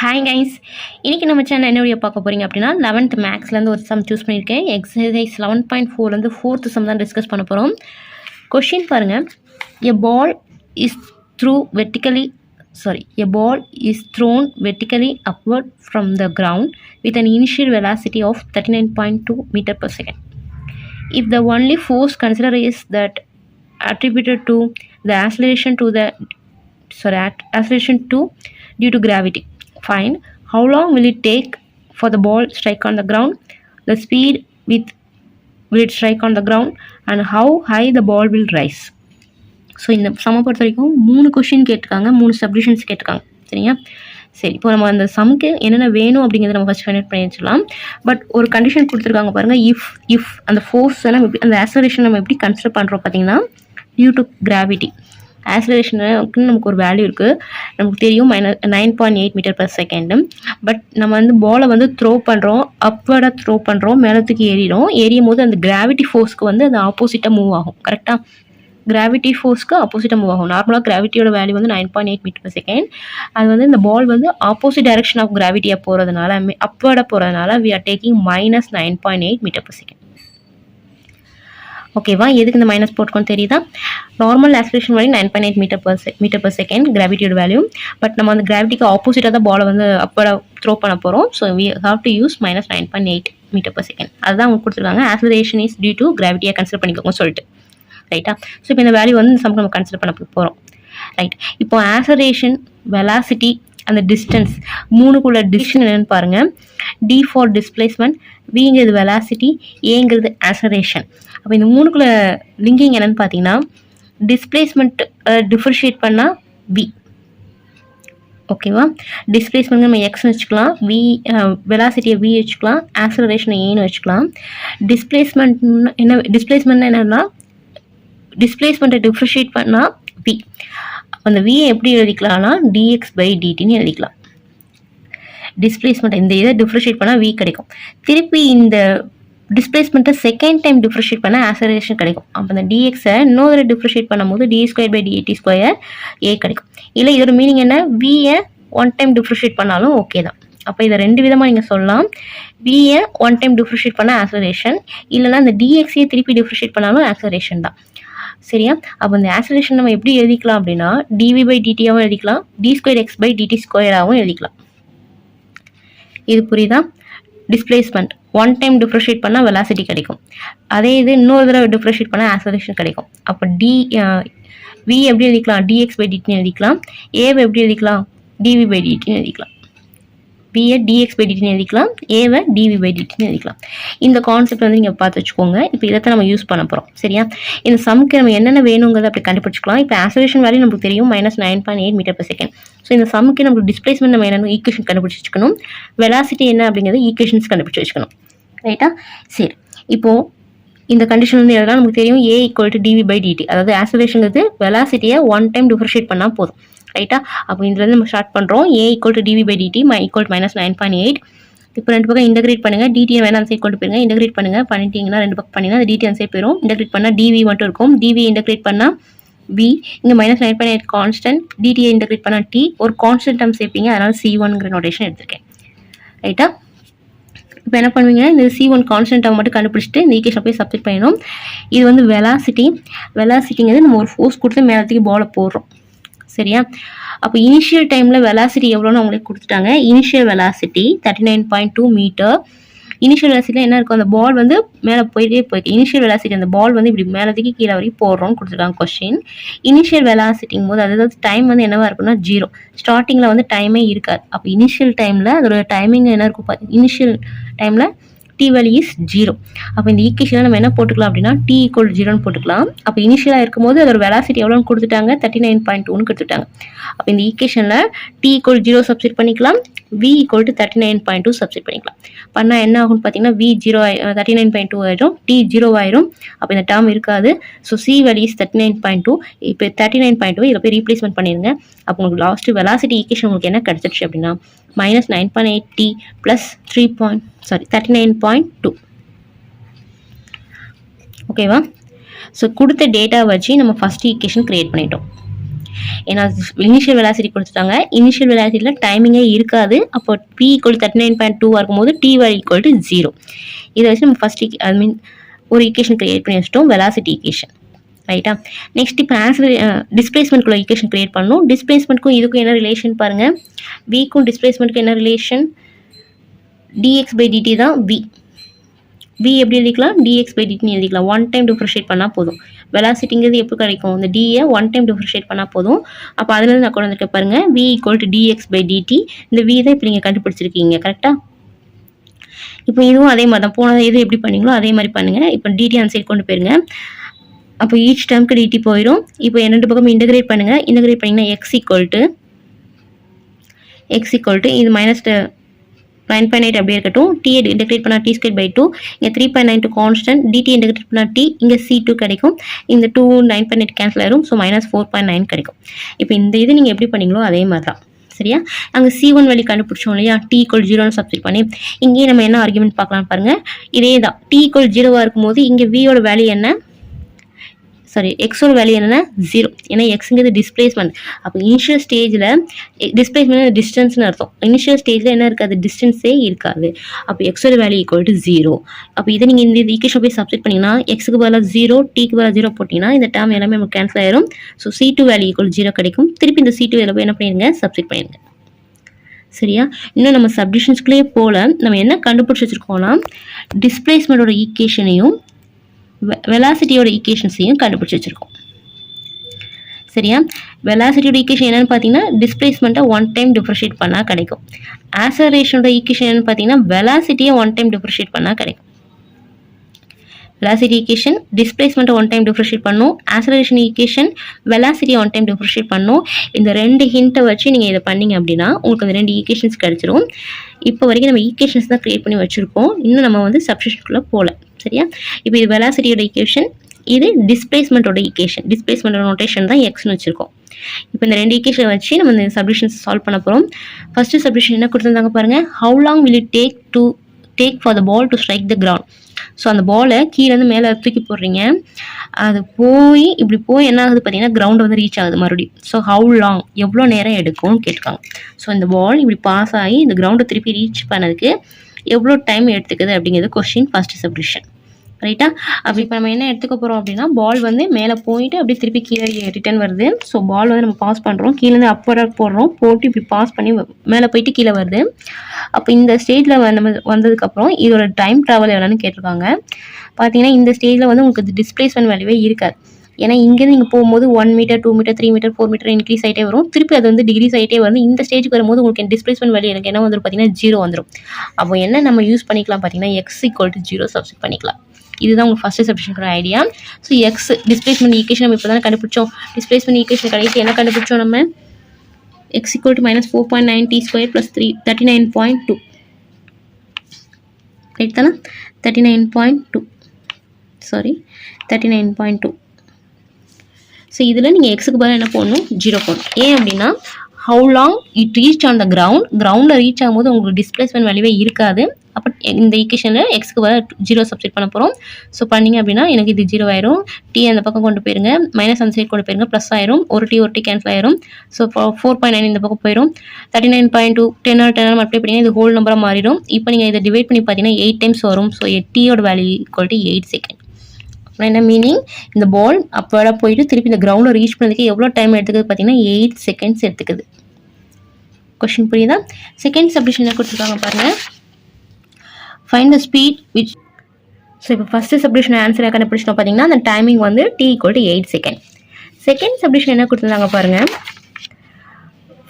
Hi guys, இன்றைக்கி நம்ம channel என்ன வீடியோ பார்க்க போகிறீங்க அப்படின்னா 11th மேக்ஸ்லேருந்து ஒரு சம் சூஸ் பண்ணியிருக்கேன். எக்ஸசைஸ் 11.4லேருந்து 4th சம் தான் டிஸ்கஸ் பண்ண போகிறோம். கொஷின் பாருங்கள். A ball is thrown vertically upward from the ground with an initial velocity of 39.2 meter per second. If the only force considered is that attributed to the acceleration due to gravity, find how long will it take for the ball strike on the ground, the speed with will it strike on the ground, and how high the ball will rise. So இந்த சம்மை பொறுத்த வரைக்கும் 3 question கேட்டிருக்காங்க, 3 சப்டிஷன்ஸ் கேட்டிருக்காங்க. சரியா? சரி, இப்போ நம்ம அந்த சம்க்கு என்னென்ன வேணும் அப்படிங்கிறத நம்ம ஃபஸ்ட் ஃபைண்ட் பண்ணி வச்சிடலாம். பட் ஒரு கண்டிஷன் கொடுத்துருக்காங்க பாருங்கள். இஃப் அந்த ஃபோர்ஸை நம்ம எப்படி, அந்த ஆக்சலரேஷன் நம்ம எப்படி கன்சிடர் பண்ணுறோம் பார்த்தீங்கன்னா, டியூ டு கிராவிட்டி. ஆக்சலரேஷனுக்கு நமக்கு ஒரு வேல்யூ இருக்குது, நமக்கு தெரியும் -9.8 மீட்டர் per செகண்டு. பட் நம்ம வந்து பாலை வந்து த்ரோ பண்ணுறோம், அப்வர்டாக த்ரோ பண்ணுறோம், மேலத்துக்கு ஏறியும் போது அந்த கிராவிட்டி ஃபோர்ஸ்க்கு வந்து அது ஆப்போசிட்டாக மூவ் ஆகும். கரெக்டாக? கிராவிட்டி ஃபோர்ஸ்க்கு ஆப்போசிட்டாக மூவ் ஆகும். நார்மலாக கிராவிட்டியோட வேல்யூ வந்து 9.8 மீட்டர் per செகண்ட். அது வந்து இந்த பால் வந்து ஆப்போசிட் டைரக்ஷன் ஆஃப் கிராவிட்டியாக போகிறதுனால, அப்வர்டாக போகிறதுனால we are taking -9.8 metre per second. ஓகேவா? எதுக்கு இந்த மைனஸ் போட்டுக்கோன்னு தெரியுதா? Normal acceleration value 9.8 metre per second கிராவிட்டியோட வேல்யூ. பட் நம்ம அந்த கிராவிட்டிக்கு ஆப்போசிட்டாக தான் பாலை வந்து அப்போ த்ரோ பண்ண போகிறோம். So we have to use -9.8 metre per second. அதுதான் அவங்க கொடுத்துருக்காங்க. ஆக்சலரேஷன் இஸ் டியூ டு கிராவிட்டியாக கன்சிடர் பண்ணிக்கோங்க சொல்லிட்டு. ரைட்டா? ஸோ இப்போ இந்த வேல்யூ வந்து இந்த சம்க்கு நம்ம கன்சிடர் பண்ண போகிறோம். ரைட். இப்போ ஆக்சலரேஷன், வெலாசிட்டி, அந்த டிஸ்டன்ஸ், மூணுக்குள்ள டிஸ்டன்ஸ் என்னென்னு பாருங்கள். டி ஃபார் டிஸ்பிளேஸ்மெண்ட், விங்கிறது வெலாசிட்டி, ஏங்கிறது ஆக்சலரேஷன். அப்போ இந்த மூணுக்குள்ள லிங்கிங் என்னென்னு பார்த்தீங்கன்னா, டிஸ்பிளேஸ்மெண்ட் டிஃபரன்ஷியேட் பண்ணால் வி. ஓகேவா? டிஸ்பிளேஸ்மெண்ட் நம்ம எக்ஸ்னு வச்சுக்கலாம், வி வெலாசிட்டியை வி வச்சுக்கலாம், ஆக்சலரேஷனை ஏன்னு வச்சுக்கலாம். டிஸ்பிளேஸ்மெண்ட் என்னன்னா, டிஸ்பிளேஸ்மெண்ட்டை டிஃபரன்ஷியேட் பண்ணால் வி. அந்த வியை எப்படி எழுதிக்கலாம்னா dx/dtன்னு எழுதிக்கலாம். டிஸ்பிளேஸ்மெண்ட் இந்த இதை டிஃபரன்ஷியேட் பண்ணால் வி கிடைக்கும். திருப்பி இந்த டிஸ்பிளேஸ்மெண்ட்டை செகண்ட் டைம் டிஃபரன்ஷியேட் பண்ணால் ஆக்சலரேஷன் கிடைக்கும். அப்போ அந்த dx-ஐ இன்னொரு டிஃபரன்ஷியேட் பண்ணும்போது d2/dt² a கிடைக்கும். இல்லை இதோட மீனிங் என்ன, வியை 1 டைம் டிஃபரன்ஷியேட் பண்ணாலும் ஓகே தான். அப்போ இதை 2 விதமாக நீங்கள் சொல்லலாம். வியை 1 டைம் டிஃபரன்ஷியேட் பண்ணால் ஆக்சலரேஷன், இல்லைனா இந்த dx-ஐ திருப்பி டிஃபரன்ஷியேட் பண்ணாலும் ஆக்சலரேஷன் தான். சரியா? அப்போ இந்த ஆக்சலரேஷன் நம்ம எப்படி எழுதிக்கலாம் அப்படின்னா, dv/dt-ஆகவும் எழுதிக்கலாம், d2x/dt²-ஆகவும் எழுதிக்கலாம். இது புரியுதா? டிஸ்பிளேஸ்மெண்ட் 1 டைம் டிஃபரன்ஷியேட் பண்ணால் வெலாசிட்டி கிடைக்கும், அதே இது இன்னொரு தடவை டிஃபரன்ஷியேட் பண்ணால் ஆக்சலரேஷன் கிடைக்கும். அப்போ v எப்படி எழுதிக்கலாம், dx/dtன்னு எழுதிக்கலாம். ஏவை எப்படி எழுதிக்கலாம், dv/dtன்னு எழுதிக்கலாம். வியை dx/dtன்னு எழுதிக்கலாம், ஏவை dv/dtன்னு எழுதிக்கலாம். இந்த கான்செப்ட் வந்து நீங்கள் பார்த்து வச்சுக்கோங்க. இப்போ இதைத்தான் நம்ம யூஸ் பண்ண போகிறோம். சரியா? இந்த சம்க்கு நம்ம என்னென்ன வேணுங்கிறத அப்படி கண்டுபிடிச்சிக்கலாம். இப்போ ஆக்சலரேஷன் வேல்யூ நமக்கு தெரியும் -9.8 மீட்டர் per செகண்ட். ஸோ இந்த சம்க்கு நமக்கு டிஸ்பிளேஸ்மெண்ட் நம்ம என்னென்ன ஈக்குவேஷன் கண்டுபிடிச்சி வச்சுக்கணும், வெலாசிட்டி என்ன அப்படிங்கிறத ஈக்குவேஷன்ஸ் கண்டுபிடிச்சி வச்சுக்கணும். ரைட்டா? சரி, இப்போது இந்த கண்டிஷன் வந்து எல்லாம் நமக்கு தெரியும், a = dv/dt. அதாவது ஆக்சலரேஷனுங்கிறது வெலாசிட்டியை 1 டைம் டிஃபரன்ஷியேட் பண்ணால் போதும். ரைட்டா? அப்போ இதுலேருந்து நம்ம ஸ்டார்ட் பண்ணுறோம். a = dv/dt -9.8. இப்போ 2 பக்கம் இன்டகிரேட் பண்ணுங்கள். dt வேணா அந்த சைட் கொண்டு போயிருங்க, இன்டகிரேட் பண்ணிட்டீங்கன்னா 2 பக்கம் பண்ணிங்கன்னா அந்த dt அந்த சைட் போயிடும். இன்டகிரேட் பண்ணால் dv மட்டும் இருக்கும். dv இன்டகிரேட் பண்ணால் v, இங்கே -9.8 கான்ஸ்டன்ட், dt இன்டகிரேட் பண்ணால் t, ஒரு கான்ஸ்டன்ட் டேர்ம் சேர்ப்பீங்க, அதனால் c1ங்கிற நோட்டேஷன் எடுத்திருக்கேன். ரைட்டா? இப்போ என்ன பண்ணுவீங்க, இந்த c1 கான்ஸ்டன்ட் டேர்ம் மட்டும் கண்டுபிடிச்சிட்டு இந்த ஈக்குவேஷன் போய் சப்ஸ்டிட் பண்ணிடணும். இது வந்து வெலாசிட்டிங்கிறது நம்ம ஒரு ஃபோர்ஸ் கொடுத்து மேலத்துக்கு பாலை போடுறோம். சரியா? அப்போ இனிஷியல் டைமில் வெலாசிட்டி எவ்வளோன்னு அவங்களுக்கு கொடுத்துட்டாங்க. Initial velocity 39.2 metre. இனிஷியல் வெலாசிட்டியில் என்ன இருக்கும், அந்த பால் வந்து மேலே போயிருக்கு. இனிஷியல் வெலாசிட்டி அந்த பால் வந்து இப்படி மேலத்துக்கு கீழே வரைக்கும் போடுறோம்னு கொடுத்துருக்காங்க கொஸ்டின். இனிஷியல் வெலாசிட்டிங் போது அதாவது டைம் வந்து என்னவா இருக்குன்னா 0. ஸ்டார்டிங்கில் வந்து டைமே இருக்காது. அப்போ இனிஷியல் டைமில் அதோட டைமிங் என்ன இருக்கும், இனிஷியல் டைமில் t வேல்யூ இஸ் 0. அப்போ இந்த ஈக்குவேஷனில் நம்ம என்ன போட்டுக்கலாம் அப்படின்னா t = 0ன்னு போட்டுக்கலாம். அப்போ இனிஷியலாக இருக்கும்போது அதோட வெலாசிட்டி எவ்வளோன்னு கொடுத்துட்டாங்க, 39.2ன்னு கொடுத்துட்டாங்க. அப்போ இந்த ஈக்குவேஷனில் t = 0 சப்ஸ்டிட் பண்ணிக்கலாம், v = 39.2 சப்ஸ்டிட் பண்ணிக்கலாம். பண்ணால் என்ன ஆகும்னு பார்த்தீங்கன்னா v 39.2 ஆயிடும், t 0 ஆயிரும். அப்போ இந்த டேர்ம் இருக்காது. So c value is 39.2. இப்போ 39.2 இதில் போய் ரீப்ளேஸ்மெண்ட் பண்ணிடுங்க. அப்போ உங்களுக்கு லாஸ்ட்டு வெலாசிட்டி ஈக்குவேஷன் உங்களுக்கு என்ன கிடச்சிருச்சு அப்படின்னா -9.8t + 39.2. ஓகேவா? ஸோ கொடுத்த டேட்டா வச்சு நம்ம ஃபஸ்ட் ஈக்குவேஷன் கிரியேட் பண்ணிட்டோம். ஏன்னா இனிஷியல் வெலாசிட்டி கொடுத்துட்டாங்க. இனிஷியல் வெலாசிட்டியில் டைமிங்கே இருக்காது. அப்போ p = 39.2 இருக்கும்போது t வேல்யூ = 0. இதை வச்சு நம்ம ஃபர்ஸ்ட் ஒரு ஈக்குவேஷன் கிரியேட் பண்ணி வச்சிட்டோம், வெலாசிட்டி ஈக்குவேஷன். ரைட்டா? நெக்ஸ்ட் இப்போ டிஸ்பிளேஸ்மெண்ட்குள்ள ஈக்குவேஷன் கிரியேட் பண்ணணும். டிஸ்பிளேஸ்மெண்ட்க்கும் இதுக்கும் என்ன ரிலேஷன் பாருங்க. விக்கும் டிஸ்பிளேஸ்மெண்ட்க்கு என்ன ரிலேஷன்? dx/dt தான் v. v எப்படி எழுதிக்கலாம்? dx/dt எழுதிக்கலாம். ஒன் டைம் டிஃபரன்ஷியேட் பண்ணால் போதும். வெலாசிட்டிங்கிறது எப்போ கிடைக்கும்? இந்த d ஒன் டைம் டிஃபரன்ஷியேட் பண்ணால் போதும். அப்போ அதுலேருந்து நான் கொண்டு வந்துருக்கேன் பாருங்க. v = dx/dt. இந்த v தான் இப்போ நீங்கள் கண்டுபிடிச்சிருக்கீங்க. கரெக்டாக? இப்போ இதுவும் அதே மாதிரி தான். போன இது எப்படி பண்ணீங்களோ அதே மாதிரி பண்ணுங்கள். இப்போ dt அந்த சைடு கொண்டு போயிருங்க. அப்போ ஈச் டேர்முக்கு dt போயிடும். இப்போ ரெண்டு பக்கம் இன்டகிரேட் பண்ணுங்கள். இன்டகிரேட் பண்ணிங்கன்னா x = இது -9.8 அப்படியே இருக்கட்டும். t இன்டகிரேட் பண்ணால் t²/2. இங்கே 3.92 கான்ஸ்டன்ட். dt இன்டகிரேட் பண்ணால் t. இங்கே c2 கிடைக்கும். இந்த 2 9.8 கேன்சல் ஆயிரும். ஸோ -4.9 கிடைக்கும். இப்போ இந்த இது நீங்கள் எப்படி பண்ணீங்களோ அதே மாதிரி தான். சரியா? அங்கே c1 வேல்யூ கண்டுபிடிச்சோம் இல்லையா? t = 0ன்னு சப்ஸ்டிட் பண்ணி இங்கேயே நம்ம என்ன ஆர்குமெண்ட் பார்க்கலாம் பாருங்கள். இதே தான். t = 0 இருக்கும்போது இங்கே v யோட வேல்யூ என்ன? சாரி, எக்ஸோட வேல்யூ என்னன்னா 0. ஏன்னா எக்ஸுங்கிறது டிஸ்பிளேஸ்மெண்ட். அப்போ இனிஷியல் ஸ்டேஜில் டிஸ்பிளேஸ்மெண்ட் டிஸ்டன்ஸ்னு அர்த்தம். இனிஷியல் ஸ்டேஜில் என்ன இருக்காது? டிஸ்டன்ஸே இருக்காது. அப்போ எக்ஸோட வேல்யூ = 0. அப்போ இதை நீங்கள் இந்த ஈக்குவேஷன் போய் சப்ஸ்டிட் பண்ணிங்கன்னா எக்ஸுக்கு பதிலாக 0, டீக்கு பதிலாக 0 போட்டிங்கன்னா இந்த டேர்ம் எல்லாமே நமக்கு கேன்சல் ஆயிரும். ஸோ c2 வேல்யூ = 0 கிடைக்கும். திருப்பி இந்த c2 வேல்யூ போய் என்ன பண்ணிடுங்க? சப்ஸ்டிட் பண்ணிடுங்க. சரியா? இன்னும் நம்ம சப்டிஷன்ஸ்குள்ளேயே போல நம்ம என்ன கண்டுபிடிச்சி வச்சுருக்கோம்னா டிஸ்பிளேஸ்மெண்ட்டோட ஈக்குவேஷனையும் வெலாசிட்டியோட ஈக்குவேஷன்ஸையும் கண்டுபிடிச்சி வச்சுருக்கோம். சரியா? வெலாசிட்டியோட ஈக்குவேஷன் என்னென்னு பார்த்தீங்கன்னா டிஸ்பிளேஸ்மெண்ட்டை ஒன் டைம் டிஃபரன்ஷியேட் பண்ணால் கிடைக்கும். ஆக்ஸலரேஷனோட ஈக்குவேஷன் என்னென்னு பார்த்தீங்கன்னா வெலாசிட்டியை ஒன் டைம் டிஃபரன்ஷியேட் பண்ணால் கிடைக்கும். வெலாசிட்டி ஈக்குவேஷன் டிஸ்பிளேஸ்மெண்ட்டை ஒன் டைம் டிஃபரன்ஷியேட் பண்ணணும். ஆக்ஸலரேஷன் ஈக்குவேஷன் வெலாசிட்டியை ஒன் டைம் டிஃபரன்ஷியேட் பண்ணணும். இந்த ரெண்டு ஹிண்ட்டை வச்சு நீங்கள் இதை பண்ணீங்க அப்படின்னா உங்களுக்கு அந்த ரெண்டு ஈக்குவேஷன்ஸ் கிடச்சிரும். இப்போ வரைக்கும் நம்ம ஈக்குவேஷன்ஸ் தான் க்ரியேட் பண்ணி வச்சுருக்கோம். இன்னும் நம்ம சப்ஸ்டிட்யூஷனுக்குள்ளே போகல. சரியா? இப்போ இது வெலாசிட்டியோட ஈக்குவேஷன், இது டிஸ்பிளேஸ்மெண்ட்டோட ஈக்குவேஷன். டிஸ்பிளேஸ்மெண்ட்டோட நோட்டேஷன் தான் எக்ஸ்னு வச்சுருக்கோம். இப்போ இந்த ரெண்டு ஈக்குவேஷன் வச்சு நம்ம இந்த சப்டிஷன்ஸ் சால்வ் பண்ண போகிறோம். ஃபர்ஸ்ட் சப்டிஷன் என்ன கொடுத்துருந்தாங்க பாருங்கள். How long will it take for the ball to strike the ground. So அந்த பாலை கீழேருந்து மேலே தூக்கி போடுறீங்க. அது இப்படி போய் என்ன ஆகுது பார்த்தீங்கன்னா கிரவுண்ட் ரீச் ஆகுது மறுபடியும். ஸோ ஹவு லாங் எவ்வளோ நேரம் எடுக்கும்னு கேட்டிருக்காங்க. ஸோ இந்த பால் இப்படி பாஸ் ஆகி இந்த கிரவுண்டை திருப்பி ரீச் பண்ணதுக்கு எவ்வளோ டைம் எடுத்துக்குது அப்படிங்கிறது கொஸ்டின் ஃபர்ஸ்ட் சப்டிஷன். ரைட்டா? அப்போ இப்போ நம்ம என்ன எடுத்துக்க போகிறோம் அப்படின்னா பால் மேலே போயிட்டு அப்படியே திருப்பி கீழே ரிட்டர்ன் வருது. ஸோ பால் நம்ம பாஸ் பண்ணுறோம். கீழேருந்து அப்பராக போட்டு இப்படி பாஸ் பண்ணி மேலே போயிட்டு கீழே வருது. அப்போ இந்த ஸ்டேஜில் நம்ம வந்ததுக்கப்புறம் இதோட டைம் ட்ராவல் எவ்வளோன்னு கேட்டிருக்காங்க. பார்த்தீங்கன்னா இந்த ஸ்டேஜில் உங்களுக்கு டிஸ்பிளேஸ்மெண்ட் வேல்யூவே இருக்காது. ஏன்னா இங்கேருந்து நீங்கள் போகும்போது 1 metre 2 metre 3 metre 4 metre increase ஆகிட்டே வரும். திருப்பி அது டிகிரிஸ் ஆகிட்டே வந்து இந்த ஸ்டேஜுக்கு வரும்போது உங்களுக்கு டிஸ்பிளேஸ்மெண்ட் வேல்யூ எனக்கு என்ன வந்துடும் பார்த்தீங்கன்னா 0 வந்துடும். அப்போ என்ன நம்ம யூஸ் பண்ணிக்கலாம் பார்த்தீங்கன்னா x = 0 சப்ஸ்டிட் பண்ணிக்கலாம். இதுதான் உங்களுக்கு ஃபர்ஸ்ட் சப்ஸ்டிஷனுக்கான idea. So X displacement equation நம்ம இப்போ தானே கண்டுபிடிச்சோம். டிஸ்பிளேஸ்மெண்ட் ஈக்குவேஷன் கடைசி என்ன கண்டுபிடிச்சோம் நம்ம? x = -4.9 t² + 39.2. ரைட் தானே? 39.2. ஸோ இதில் நீங்கள் எக்ஸுக்கு பதிலாக என்ன போடணும்? 0 போடணும். ஏன் அப்படின்னா how long it reach on the கிரவுண்டில் ரீச் ஆகும்போது உங்களுக்கு டிஸ்பிளேஸ்மெண்ட் வேல்யூவே இருக்காது. அப்போ இந்த ஈக்குவேஷனில் எக்ஸுக்கு பதிலாக 0 சப்ஸ்டிட் பண்ண போகிறோம். ஸோ பண்ணிங்க அப்படின்னா எனக்கு இது 0 ஆயிரும். டி அந்த பக்கம் கொண்டு போயிருங்க, மைனஸ் அந்த சைடு கொண்டு போயிருங்க, ப்ளஸ் ஆயிரும். ஒரு டி கேன்சல் ஆயிரும். ஸோ 4.9 இந்த பக்கம் போயிடும். 39.2 10 மல்டிப்ளை பண்ணி இது ஹோல் நம்பராக மாறிடும். இப்போ நீங்கள் இதை டிவைட் பண்ணி பார்த்தீங்கன்னா 8 டைம்ஸ் வரும். ஸோ டீயோட வேல்யூ = 8 செகண்ட். என்ன மீனிங்? இந்த பால் அப்போட போயிட்டு திருப்பி இந்த கிரவுண்டில் ரீச் பண்ணதுக்கு எவ்வளோ டைம் எடுத்துக்குது பார்த்தீங்கன்னா 8 செகண்ட்ஸ் எடுத்துக்குது. கொஸ்டின் புரியுதா? செகண்ட் சப்டிஷன் என்ன கொடுத்துருக்காங்க பாருங்கள். Find the speed which. So இப்போ ஃபஸ்ட்டு சப்டிஷன் ஆன்சர் கண்டுபிடிச்சோம் பார்த்தீங்கன்னா அந்த timing t = 8 second. Second subdivision என்ன கொடுத்துருந்தாங்க பாருங்கள்.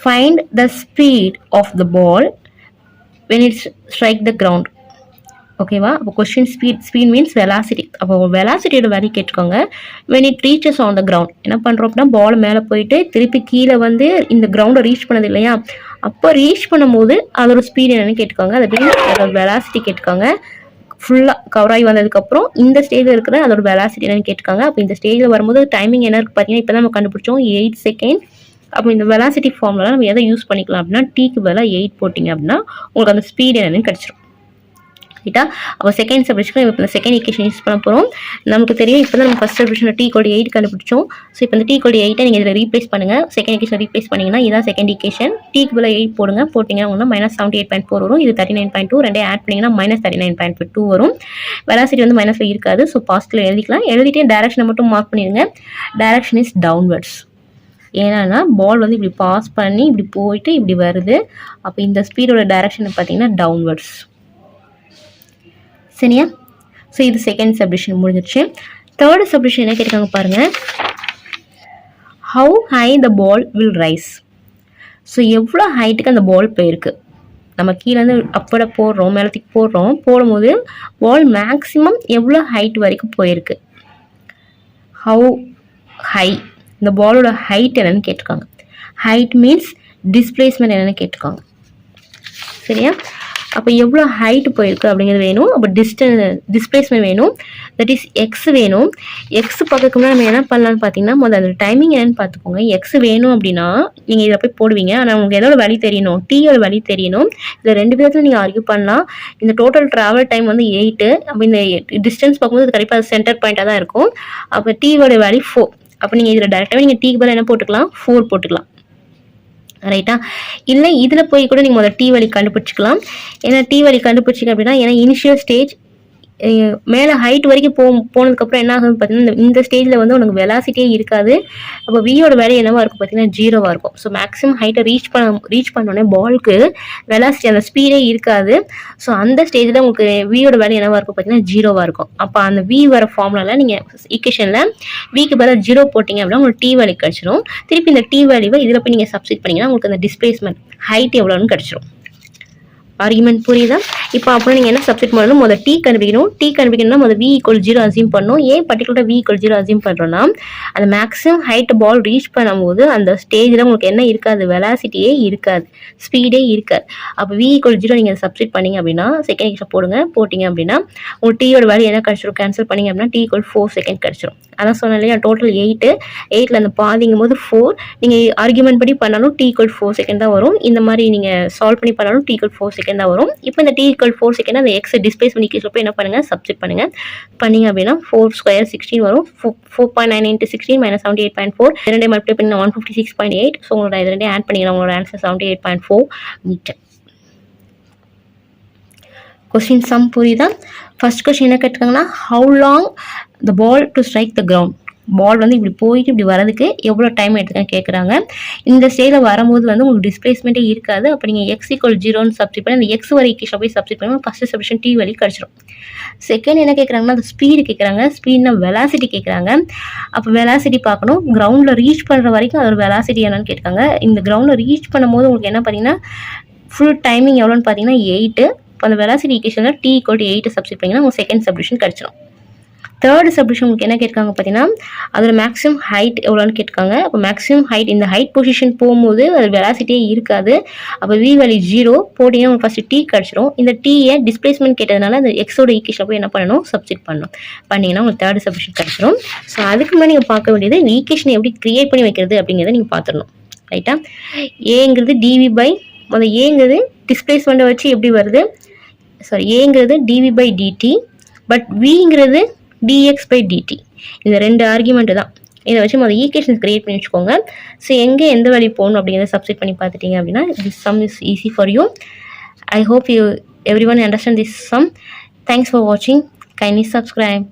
Find the speed of the ball when it strike the ground. ஓகேவா? அப்போ கொஸ்டின் ஸ்பீட் மீன்ஸ் வெலாசிட்டி. அப்போ வெலாசிட்டியோட வேல்யூ கேட்டுக்கோங்க. when it reaches on the ground என்ன பண்ணுறோம் அப்படின்னா பால் மேலே போயிட்டு திருப்பி கீழே இந்த கிரவுண்டை ரீச் பண்ணது இல்லையா? அப்போ ரீச் பண்ணும்போது அதோட ஸ்பீட் என்னன்னு கேட்டுக்கோங்க. அதோட வெலாசிட்டி கேட்டுக்கோங்க. ஃபுல்லாக கவர் ஆகி வந்ததுக்கப்புறம் இந்த ஸ்டேஜில் இருக்கிற அதோட வெலாசிட்டி என்னன்னு கேட்டுக்காங்க. அப்போ இந்த ஸ்டேஜில் வரும்போது டைமிங் என்ன இருக்குது பார்த்தீங்கன்னா இப்போ தான் நம்ம கண்டுபிடிச்சோம் 8 செகண்ட். அப்போ இந்த வெலாசிட்டி ஃபார்ம்லாம் நம்ம எதை யூஸ் பண்ணிக்கலாம் அப்படின்னா டீக்கு பதிலாக 8 போட்டிங்க அப்படின்னா உங்களுக்கு அந்த ஸ்பீட் என்னன்னு கிடச்சிரும். ரைட்டா. அப்போ செகண்ட் சப்டிஷன் இப்போ இந்த செகண்ட் ஈக்குவேஷன் யூஸ் பண்ண போகிறோம். நமக்கு தெரியும் இப்போ தான் நம்ம ஃபஸ்ட் சப்டிஷனில் டி ஈக்குவல் 8 கண்டுபிடிச்சோம். ஸோ இப்போ இந்த டி ஈக்குவல் 8 நீங்கள் இதில் ரீப்ளேஸ் பண்ணுங்கள். செகண்ட் ஈக்குவேஷன் ரீப்ளேஸ் பண்ணிங்கன்னா இதான் செகண்ட் ஈக்குவேஷன். டிக்கு பதிலாக 8 போடுங்க. போட்டிங்கன்னா -78.4 வரும். இது 39.2 ரெண்டே ஆட் பண்ணிங்கன்னா -39.2 வரும். வெலாசிட்டி வந்து -5 இருக்காது. ஸோ பாசிட்டிவ் எழுதிக்கலாம். எழுதிட்டு டைரக்ஷனை மட்டும் மார்க் பண்ணிடுங்க. Direction is downwards. ஏன்னா பால் வந்து இப்படி பாஸ் பண்ணி இப்படி போயிட்டு இப்படி வருது. அப்போ இந்த ஸ்பீடோட டைரக்ஷன் பார்த்தீங்கன்னா டவுன்வர்ட்ஸ். சரியா. ஸோ இது செகண்ட் சப்டிஷன் முடிஞ்சிருச்சு. தேர்ட் சப்டிஷன் என்ன கேட்குறாங்க பாருங்கள். How high the ball will rise. So எவ்வளோ ஹைட்டுக்கு அந்த பால் போயிருக்கு. நம்ம கீழேருந்து அப்பட போடுறோம், மேலத்துக்கு போடும்போது பால் மேக்ஸிமம் எவ்வளோ ஹைட் வரைக்கும் போயிருக்கு. ஹவு ஹை, இந்த பாலோட ஹைட் என்னன்னு கேட்டிருக்காங்க. ஹைட் மீன்ஸ் டிஸ்பிளேஸ்மெண்ட் என்னென்னு கேட்டிருக்காங்க. சரியா. அப்போ எவ்வளோ ஹைட் போயிருக்கு அப்படிங்கிறது வேணும். அப்போ டிஸ்பிளேஸ்மெண்ட் வேணும். தட் இஸ் எக்ஸ் வேணும். எக்ஸ் பார்க்கணும்னா நம்ம என்ன பண்ணலான்னு பார்த்தீங்கன்னா முதல்ல அந்த டைமிங் என்னன்னு பார்த்துக்கோங்க. எக்ஸ் வேணும் அப்படின்னா நீங்கள் இதில் போய் போடுவீங்க. ஆனால் உங்களுக்கு எதோட வழி தெரியணும், டீயோட வழி தெரியணும். இதில் 2 விதத்தில் நீங்கள் ஆர்கியூ பண்ணலாம். இந்த டோட்டல் ட்ராவல் டைம் வந்து 8. அப்போ இந்த டிஸ்டன்ஸ் பார்க்கும்போது கண்டிப்பாக சென்டர் பாயிண்ட்டாக தான் இருக்கும். அப்போ டீயோட வேல்யூ 4. அப்போ நீங்கள் இதில் டேரெக்டாகவே நீங்கள் டீக்கு பதில் என்ன போட்டுக்கலாம், 4 போட்டுக்கலாம். ரைட்டா. இல்லை இதில் போய் கூட நீங்கள் முதல்ல டி வழி கண்டுபிடிச்சிக்கலாம். ஏன்னா டி வழி கண்டுபிடிச்சிங்க அப்படின்னா ஏன்னா இனிஷியல் ஸ்டேஜ் மேலே ஹைட் வரைக்கும் போனதுக்கப்புறம் என்ன ஆகுதுன்னு பார்த்தீங்கன்னா இந்த ஸ்டேஜில் வந்து உனக்கு வெலாசிட்டியே இருக்காது. அப்போ வியோட வேல்யூ என்னவா இருக்கும் பார்த்தீங்கன்னா 0வாக இருக்கும். ஸோ மேக்ஸிமம் ஹைட்டை ரீச் பண்ணோடனே பாலுக்கு வெலாசிட்டி அந்த ஸ்பீடே இருக்காது. ஸோ அந்த ஸ்டேஜில் உங்களுக்கு வியோட வேல்யூ என்னவா இருக்கும் பார்த்தீங்கன்னா 0வாக இருக்கும். அப்போ அந்த வி வர ஃபார்முலாவில் நீங்கள் ஈக்குவேஷனில் விக்கு பதிலாக 0 போட்டிங்க அப்படின்னா உங்களுக்கு டி வேல்யூ கிடச்சிரும். திருப்பி இந்த டி வேல்யூவை இதில் போய் நீங்கள் சப்ஸ்டிட் பண்ணிங்கன்னா உங்களுக்கு அந்த டிஸ்பிளேஸ்மெண்ட் ஹைட் எவ்வளோன்னு கிடச்சிரும். ஆர்குமெண்ட் புரியுதா? இப்போ அப்புறம் நீங்கள் என்ன சப்ஸ்டிட் பண்ணணும், முதல் டி கண்டுபிடிக்கணும். டி கண்டுபிடிக்கணும்னா முதல் v = 0 அசியூம் பண்ணணும். ஏன் பர்டிகுலராக v = 0 அசியூம் பண்ணுறோன்னா அந்த மேக்ஸிமம் ஹைட் பால் ரீச் பண்ணும்போது அந்த ஸ்டேஜில் உங்களுக்கு என்ன இருக்காது, வெலாசிட்டியே இருக்காது, ஸ்பீடே இருக்காது. அப்போ v = 0 நீங்கள் சப்ஸ்டிட் பண்ணிங்க அப்படின்னா செகண்ட் ஈக்குவேஷன் போட்டிங்க அப்படின்னா உங்களுக்கு டீயோட வேல்யூ என்ன கிடச்சிரும், கேன்சல் பண்ணிங்க அப்படின்னா t = 4 செகண்ட் கிடச்சிரும். அதான் சொன்னேன் இல்லையா, டோட்டல் 8 அந்த பாதிங்கும் போது 4. நீங்கள் ஆர்குமெண்ட் படி பண்ணாலும் t = 4 செகண்ட் தான் வரும். இந்த மாதிரி நீங்கள் சால்வ் பண்ணி பண்ணாலும் t = 4 செகண்ட் தான் வரும். இப்போ இந்த t = 4 செகண்ட் அந்த எக்ஸ் டிஸ்பிளேஸ் பண்ணி போய் என்ன பண்ணுங்க, சப்ஸ்டிட் பண்ணுங்க. பண்ணீங்க அப்படின்னா 4² 16 வரும். 4.9 × 16 -78.4 2 மல்டிப்ளை பண்ணி 156.8. ஸோ உங்களோட இது 2 ஆட் பண்ணிக்கலாம். உங்களோட ஆன்சர் 78.4 மீட்டர். கொஸ்டின் சம் புரியுதா? ஃபர்ஸ்ட் கொஸ்டின் என்ன கேட்டிருக்காங்கன்னா how long the ball to strike the ground. Ball வந்து இப்படி போயிட்டு இப்படி வரதுக்கு எவ்வளோ டைம் எடுத்துக்கன்னு கேட்குறாங்க. இந்த ஸ்டேஜில் வரும்போது வந்து உங்களுக்கு டிஸ்பிளேஸ்மெண்ட்டே இருக்காது. அப்போ நீங்கள் x = 0ன்னு சப்ஸ்டிட் பண்ணி அந்த எக்ஸ் வர ஈக்குவேஷன் போய் சப்ஸ்டிட் பண்ணி ஃபஸ்ட்டு சப்ஸ்டிஷன் டி வழி கிடச்சிரும். செகண்ட் என்ன கேட்குறாங்கன்னா அந்த ஸ்பீடு கேட்குறாங்க. ஸ்பீட்னா வெலாசிட்டி கேட்குறாங்க. அப்போ வெலாசிட்டி பார்க்கணும். கிரவுண்டில் ரீச் பண்ணுற வரைக்கும் அதோட வெலாசிட்டி என்னன்னு கேட்குறாங்க. இந்த கிரவுண்டில் ரீச் பண்ணும்போது உங்களுக்கு என்ன பார்த்தீங்கன்னா ஃபுல் டைமிங் எவ்வளோன்னு பார்த்தீங்கன்னா 8. இப்போ அந்த வெலாசிட்டி ஈக்குவேஷனில் t = 8 சப்ஸ்டிட் பண்ணிங்கன்னா உங்களுக்கு செகண்ட் சப்ஸ்டிஷன் கிடச்சிரும். தேர்ட் சப்டிஷன் உங்களுக்கு என்ன கேட்காங்க பார்த்தீங்கன்னா அதோட மேக்ஸிமம் ஹைட் எவ்வளோன்னு கேட்காங்க. அப்போ மேக்ஸிமம் ஹைட் இந்த ஹைட் பொசிஷன் போகும்போது அது வெலாசிட்டியே இருக்காது. அப்போ v வேல்யூ 0 போட்டிங்கன்னா உங்களுக்கு ஃபஸ்ட்டு டி கிடச்சிரும். இந்த டீயை டிஸ்பிளேஸ்மெண்ட் கேட்டதுனால அந்த எக்ஸோட ஈக்குவேஷன் போய் என்ன பண்ணணும், சப்ஸ்டிட் பண்ணணும். பண்ணிங்கன்னா உங்களுக்கு தேர்ட் சப்டிஷன் கிடச்சிரும். ஸோ அதுக்கு முன்னாடி நீங்கள் பார்க்க வேண்டியது இந்த ஈக்குவேஷனை எப்படி கிரியேட் பண்ணி வைக்கிறது அப்படிங்கிறத நீங்கள் பார்த்துடணும். ரைட்டா. ஏங்கிறது dv முதல் ஏங்கிறது டிஸ்பிளேஸ்மெண்ட்டை வச்சு எப்படி வருது, ஏங்கிறது dv/dt, பட் விங்கிறது dx/dt. இந்த 2 ஆர்குமெண்ட் தான். இதை வச்சு முதல் ஈக்குவேஷன் கிரியேட் பண்ணி வச்சுக்கோங்க. ஸோ எங்கே எந்த வழி போகணும் அப்படிங்கிறத சப்ஸ்டிட் பண்ணி பார்த்துட்டீங்க அப்படின்னா this sum is easy for you. I hope everyone understand this sum. Thanks for watching. Kindly subscribe.